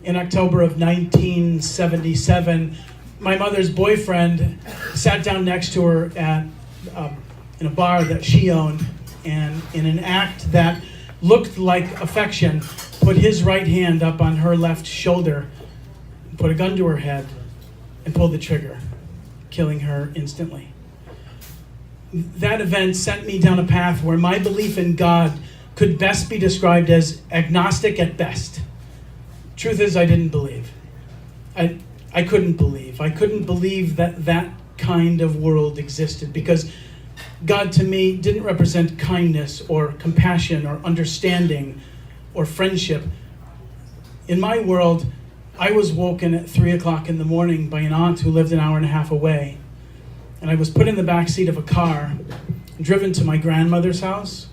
in October of 1977, my mother's boyfriend sat down next to her at in a bar that she owned, and in an act that looked like affection, put his right hand up on her left shoulder, put a gun to her head, and pulled the trigger, killing her instantly. That event sent me down a path where my belief in God could best be described as agnostic at best. Truth is, I didn't believe. I couldn't believe. I couldn't believe that that kind of world existed, because God to me didn't represent kindness or compassion or understanding or friendship. In my world, I was woken at 3 o'clock in the morning by an aunt who lived an hour and a half away. And I was put in the back seat of a car, driven to my grandmother's house.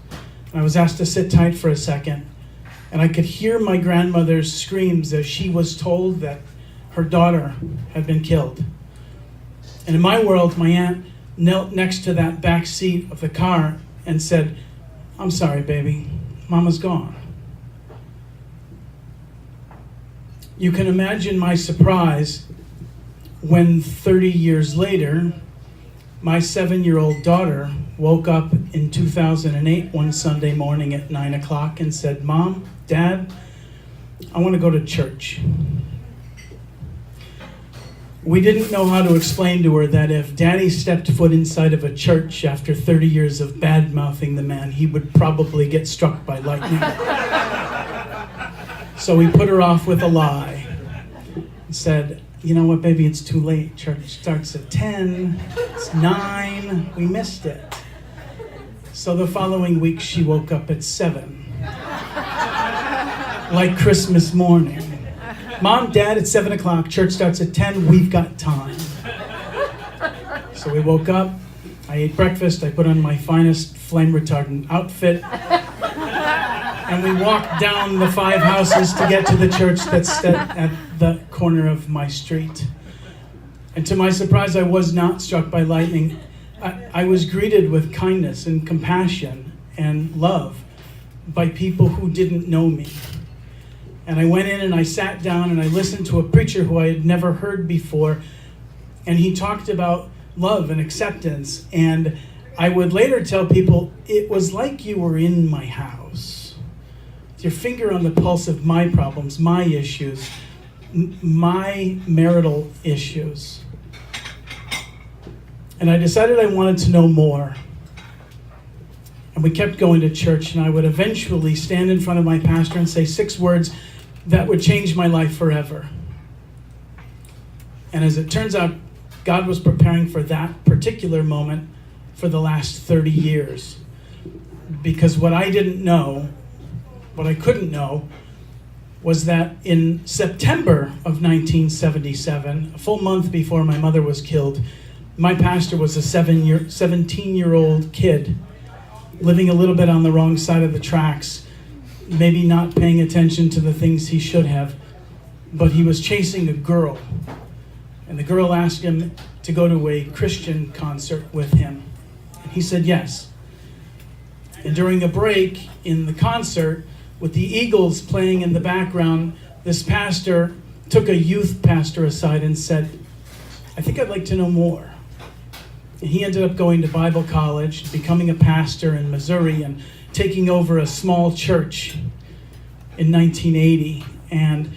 And I was asked to sit tight for a second. And I could hear my grandmother's screams as she was told that her daughter had been killed. And in my world, my aunt knelt next to that back seat of the car and said, "I'm sorry, baby, Mama's gone." You can imagine my surprise when 30 years later, my 7-year-old daughter woke up in 2008 one Sunday morning at 9 o'clock and said, "Mom, Dad, I want to go to church." We didn't know how to explain to her that if Daddy stepped foot inside of a church after 30 years of bad-mouthing the man, he would probably get struck by lightning. So we put her off with a lie and said, "You know what, baby, it's too late. Church starts at 10, it's 9, we missed it." So the following week, she woke up at 7, like Christmas morning. "Mom, Dad, it's 7 o'clock, church starts at 10, we've got time." So we woke up, I ate breakfast, I put on my finest flame retardant outfit, and we walked down the 5 houses to get to the church that's at the corner of my street. And to my surprise, I was not struck by lightning. I was greeted with kindness and compassion and love by people who didn't know me. And I went in and I sat down and I listened to a preacher who I had never heard before, and he talked about love and acceptance. And I would later tell people, it was like you were in my house. With your finger on the pulse of my problems, my issues, my marital issues. And I decided I wanted to know more. And we kept going to church, and I would eventually stand in front of my pastor and say 6 words that would change my life forever. And as it turns out, God was preparing for that particular moment for the last 30 years. Because what I didn't know, what I couldn't know, was that in September of 1977, a full month before my mother was killed, my pastor was a 17-year-old kid living a little bit on the wrong side of the tracks, maybe not paying attention to the things he should have, but he was chasing a girl. And the girl asked him to go to a Christian concert with him. And he said yes. And during a break in the concert, with the Eagles playing in the background, this pastor took a youth pastor aside and said, "I think I'd like to know more." And he ended up going to Bible college, becoming a pastor in Missouri, and taking over a small church in 1980. And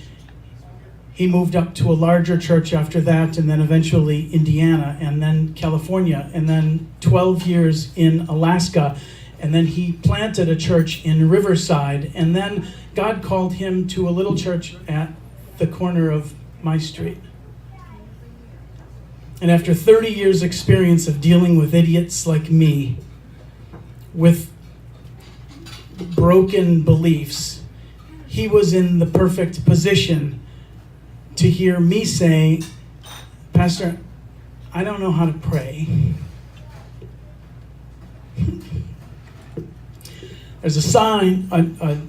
he moved up to a larger church after that, and then eventually Indiana, and then California, and then 12 years in Alaska. And then he planted a church in Riverside, and then God called him to a little church at the corner of my street. And after 30 years experience of dealing with idiots like me, with broken beliefs, he was in the perfect position to hear me say, "Pastor, I don't know how to pray." There's a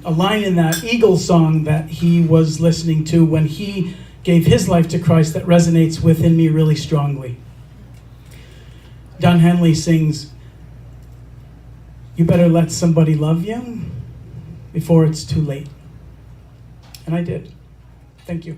line in that Eagles song that he was listening to when he gave his life to Christ that resonates within me really strongly. Don Henley sings, "You better let somebody love you before it's too late." And I did. Thank you.